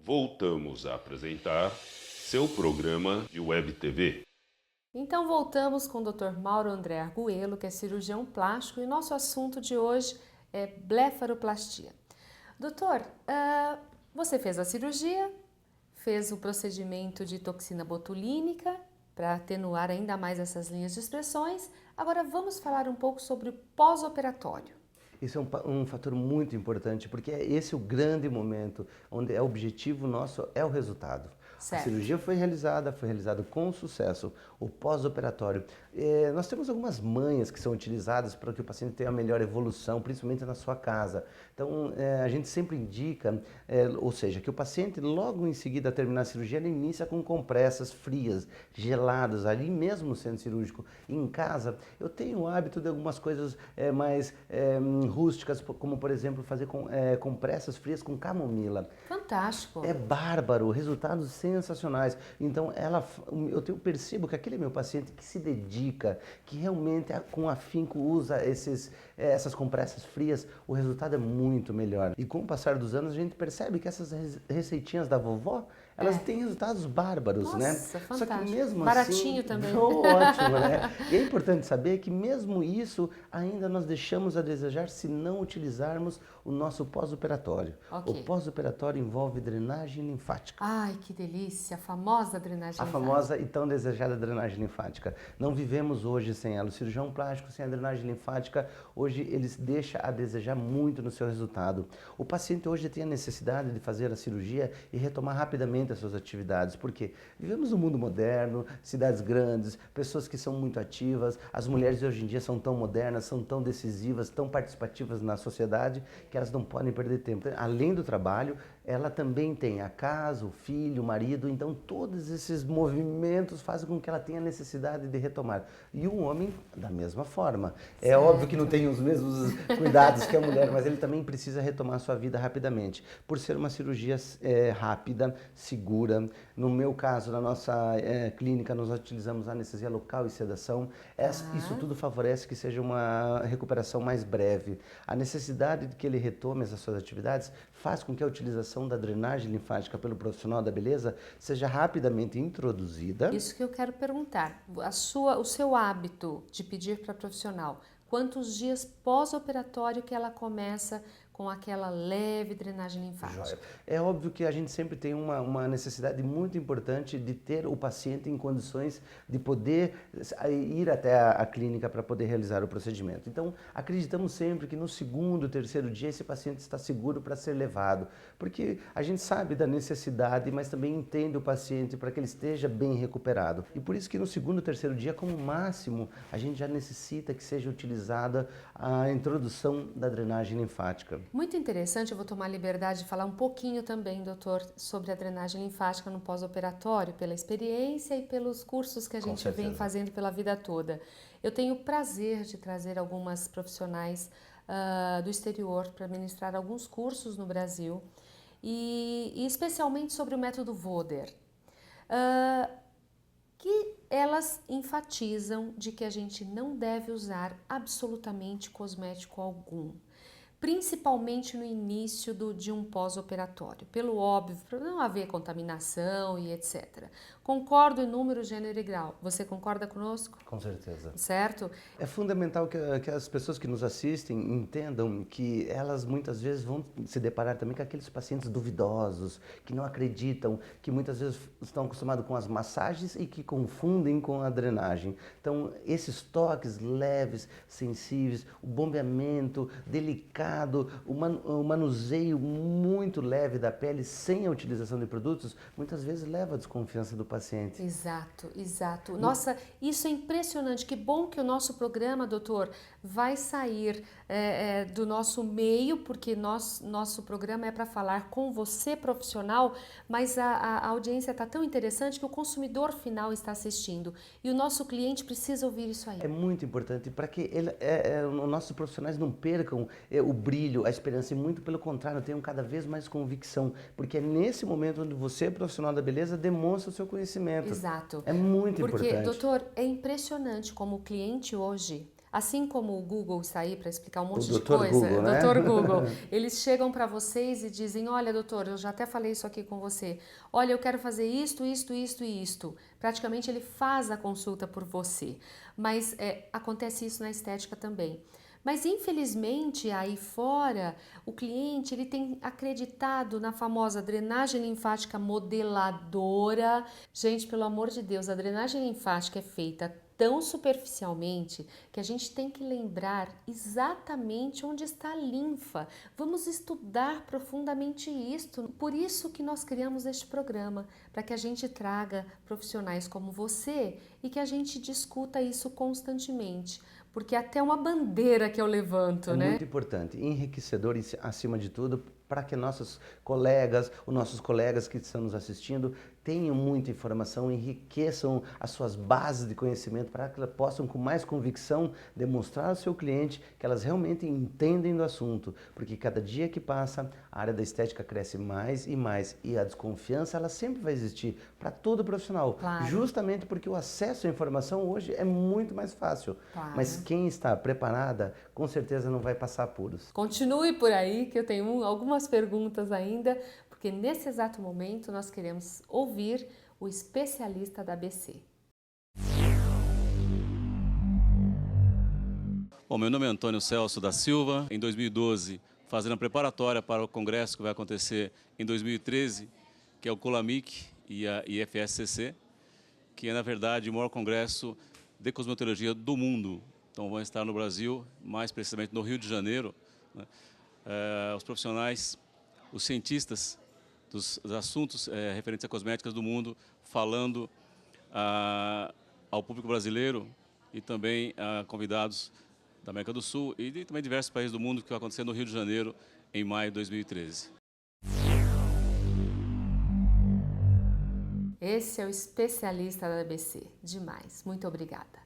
Voltamos a apresentar seu programa de Web TV. Então voltamos com o Dr. Mauro André Arguello, que é cirurgião plástico, e o nosso assunto de hoje é blefaroplastia. Doutor, você fez a cirurgia, fez o procedimento de toxina botulínica para atenuar ainda mais essas linhas de expressões. Agora vamos falar um pouco sobre o pós-operatório. Isso é um fator muito importante, porque esse é o grande momento, onde o objetivo nosso é o resultado. A Certo. cirurgia foi realizada com sucesso. O pós-operatório. Nós temos algumas manhas que são utilizadas para que o paciente tenha a melhor evolução, principalmente na sua casa. Então, a gente sempre indica, ou seja, que o paciente logo em seguida a terminar a cirurgia, ele inicia com compressas frias, geladas, ali mesmo no centro cirúrgico. Em casa, eu tenho o hábito de algumas coisas mais rústicas, como por exemplo fazer compressas frias com camomila. Fantástico. É bárbaro, resultados sensacionais. Então, eu percebo que aquele meu paciente que se dedica, que realmente com afinco usa essas compressas frias, o resultado é muito melhor. E com o passar dos anos, a gente percebe que essas receitinhas da vovó, elas têm resultados bárbaros, né? Nossa, Só que fantástico. mesmo Baratinho assim, também. ótimo, né? E é importante saber que mesmo isso, ainda nós deixamos a desejar se não utilizarmos o nosso pós-operatório. Ok. O pós-operatório envolve drenagem linfática. Ai, que delícia, a famosa drenagem A linfática. famosa e tão desejada drenagem linfática. Não vivemos hoje sem ela. O cirurgião plástico sem a drenagem linfática, hoje ele deixa a desejar muito no seu resultado. O paciente hoje tem a necessidade de fazer a cirurgia e retomar rapidamente as suas atividades, porque vivemos um mundo moderno, cidades grandes, pessoas que são muito ativas, as mulheres hoje em dia são tão modernas, são tão decisivas, tão participativas na sociedade, que elas não podem perder tempo. Além do trabalho, ela também tem a casa, o filho, o marido, então todos esses movimentos fazem com que ela tenha necessidade de retomar. E o homem, da mesma forma. É Certo. óbvio que não tem os mesmos cuidados que a mulher, mas ele também precisa retomar a sua vida rapidamente. Por ser uma cirurgia rápida, segura. No meu caso, na nossa clínica, nós utilizamos anestesia local e sedação. Isso tudo favorece que seja uma recuperação mais breve. A necessidade de que ele retome as suas atividades faz com que a utilização da drenagem linfática pelo profissional da beleza seja rapidamente introduzida. Isso que eu quero perguntar. O seu hábito de pedir para profissional, quantos dias pós-operatório que ela começa com aquela leve drenagem linfática? Joia. É óbvio que a gente sempre tem uma necessidade muito importante de ter o paciente em condições de poder ir até a clínica para poder realizar o procedimento. Então, acreditamos sempre que no segundo, terceiro dia esse paciente está seguro para ser levado, porque a gente sabe da necessidade, mas também entende o paciente para que ele esteja bem recuperado. E por isso que no segundo, terceiro dia, como máximo, a gente já necessita que seja utilizada a introdução da drenagem linfática. Muito interessante, eu vou tomar a liberdade de falar um pouquinho também, doutor, sobre a drenagem linfática no pós-operatório, pela experiência e pelos cursos que a gente vem fazendo pela vida toda. Eu tenho o prazer de trazer algumas profissionais do exterior para ministrar alguns cursos no Brasil e especialmente sobre o método Voder. Que elas enfatizam de que a gente não deve usar absolutamente cosmético algum, principalmente no início de um pós-operatório, pelo óbvio, para não haver contaminação e etc. Concordo em número, gênero e grau. Você concorda conosco? Com certeza. Certo? É fundamental que as pessoas que nos assistem entendam que elas muitas vezes vão se deparar também com aqueles pacientes duvidosos, que não acreditam, que muitas vezes estão acostumados com as massagens e que confundem com a drenagem. Então, esses toques leves, sensíveis, o bombeamento delicado, o manuseio muito leve da pele sem a utilização de produtos, muitas vezes leva à desconfiança do paciente. Exato, exato. Nossa, isso é impressionante. Que bom que o nosso programa, doutor, vai sair do nosso meio, porque nosso programa é para falar com você, profissional, mas a audiência está tão interessante que o consumidor final está assistindo. E o nosso cliente precisa ouvir isso aí. É muito importante para que os nossos profissionais não percam o brilho, a esperança, e muito pelo contrário, tenham cada vez mais convicção, porque é nesse momento onde você, profissional da beleza, demonstra o seu conhecimento. Exato. É muito Porque, importante. doutor, é impressionante como o cliente hoje, Assim como o Google está aí para explicar um monte O de Dr. coisa, Google, né? Dr. Google, eles chegam para vocês e dizem, olha, doutor, eu já até falei isso aqui com você, olha, eu quero fazer isto, isto, isto e isto. Praticamente ele faz a consulta por você, mas acontece isso na estética também. Mas infelizmente aí fora o cliente ele tem acreditado na famosa drenagem linfática modeladora. Gente, pelo amor de Deus, a drenagem linfática é feita tão superficialmente que a gente tem que lembrar exatamente onde está a linfa. Vamos estudar profundamente isto. Por isso que nós criamos este programa, para que a gente traga profissionais como você e que a gente discuta isso constantemente. Porque até uma bandeira que eu levanto, né? É muito importante, enriquecedor acima de tudo, para que nossos colegas que estão nos assistindo tenham muita informação, enriqueçam as suas bases de conhecimento para que elas possam com mais convicção demonstrar ao seu cliente que elas realmente entendem do assunto, porque cada dia que passa a área da estética cresce mais e a desconfiança ela sempre vai existir para todo profissional, Claro. Justamente porque o acesso à informação hoje é muito mais fácil, Claro. Mas quem está preparada com certeza não vai passar apuros. Continue por aí que eu tenho algumas perguntas ainda, porque nesse exato momento nós queremos ouvir o especialista da ABC. Bom, meu nome é Antônio Celso da Silva. Em 2012, fazendo a preparatória para o congresso que vai acontecer em 2013, que é o Colamic e a IFSCC, que é, na verdade, o maior congresso de cosmetologia do mundo. Então, vão estar no Brasil, mais precisamente no Rio de Janeiro, né? Os profissionais, os cientistas dos assuntos referentes a cosméticas do mundo, falando ao público brasileiro e também a convidados da América do Sul e também diversos países do mundo que vai acontecer no Rio de Janeiro em maio de 2013. Esse é o especialista da ABC. Demais. Muito obrigada.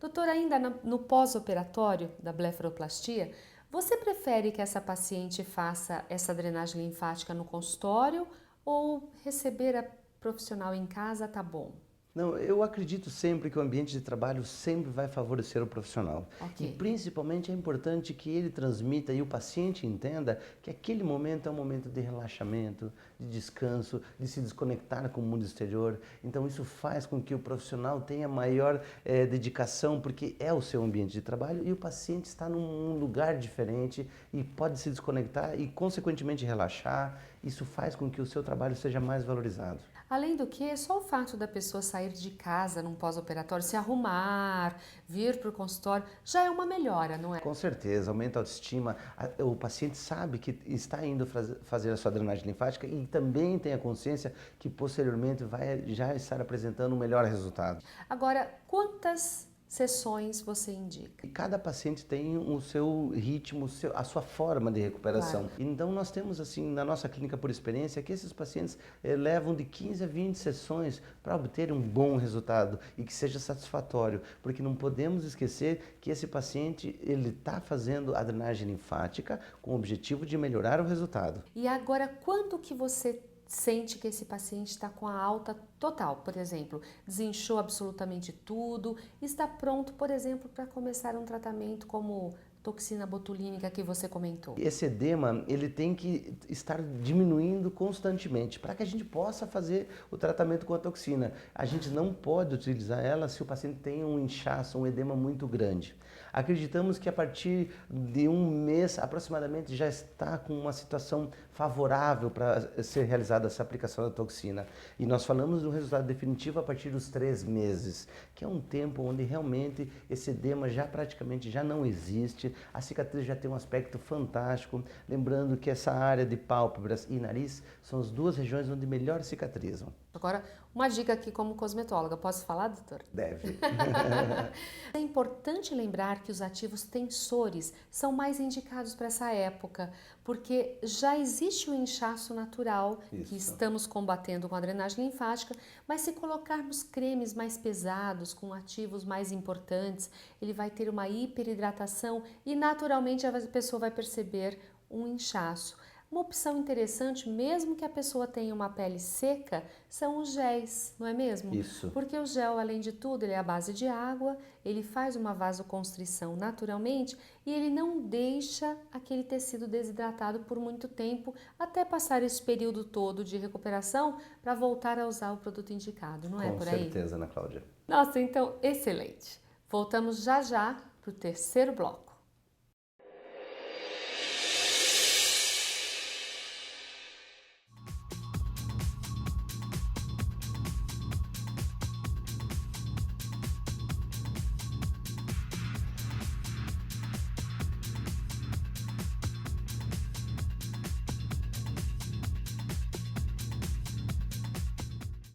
Doutor, ainda no pós-operatório da blefaroplastia, você prefere que essa paciente faça essa drenagem linfática no consultório ou receber a profissional em casa tá bom? Não, eu acredito sempre que o ambiente de trabalho sempre vai favorecer o profissional. Ok. E principalmente é importante que ele transmita e o paciente entenda que aquele momento é um momento de relaxamento, de descanso, de se desconectar com o mundo exterior. Então isso faz com que o profissional tenha maior dedicação, porque é o seu ambiente de trabalho e o paciente está num lugar diferente e pode se desconectar e consequentemente relaxar. Isso faz com que o seu trabalho seja mais valorizado. Além do que, só o fato da pessoa sair de casa num pós-operatório, se arrumar, vir para o consultório, já é uma melhora, não é? Com certeza, aumenta a autoestima, o paciente sabe que está indo fazer a sua drenagem linfática e também tem a consciência que posteriormente vai já estar apresentando um melhor resultado. Agora, quantas sessões você indica? E cada paciente tem o seu ritmo, a sua forma de recuperação. Claro. Então nós temos assim na nossa clínica por experiência que esses pacientes levam de 15 a 20 sessões para obter um bom resultado e que seja satisfatório, porque não podemos esquecer que esse paciente ele está fazendo a drenagem linfática com o objetivo de melhorar o resultado. E agora, quando que você sente que esse paciente está com a alta total, por exemplo, desinchou absolutamente tudo, está pronto, por exemplo, para começar um tratamento como toxina botulínica que você comentou? Esse edema ele tem que estar diminuindo constantemente para que a gente possa fazer o tratamento com a toxina. A gente não pode utilizar ela se o paciente tem um inchaço, um edema muito grande. Acreditamos que a partir de um mês aproximadamente já está com uma situação favorável para ser realizada essa aplicação da toxina. E nós falamos do resultado definitivo a partir dos 3 meses, que é um tempo onde realmente esse edema já praticamente já não existe, a cicatriz já tem um aspecto fantástico, lembrando que essa área de pálpebras e nariz são as duas regiões onde melhor cicatrizam. Agora, uma dica aqui como cosmetóloga, posso falar, doutor? Deve. É importante lembrar que os ativos tensores são mais indicados para essa época, porque já existe o inchaço natural que estamos combatendo com a drenagem linfática, mas se colocarmos cremes mais pesados, com ativos mais importantes, ele vai ter uma hiperidratação e naturalmente a pessoa vai perceber um inchaço. Uma opção interessante, mesmo que a pessoa tenha uma pele seca, são os géis, não é mesmo? Isso. Porque o gel, além de tudo, ele é à base de água, ele faz uma vasoconstrição naturalmente e ele não deixa aquele tecido desidratado por muito tempo, até passar esse período todo de recuperação para voltar a usar o produto indicado, não é por aí? Com certeza, Ana Cláudia. Nossa, então, excelente! Voltamos já já para o terceiro bloco.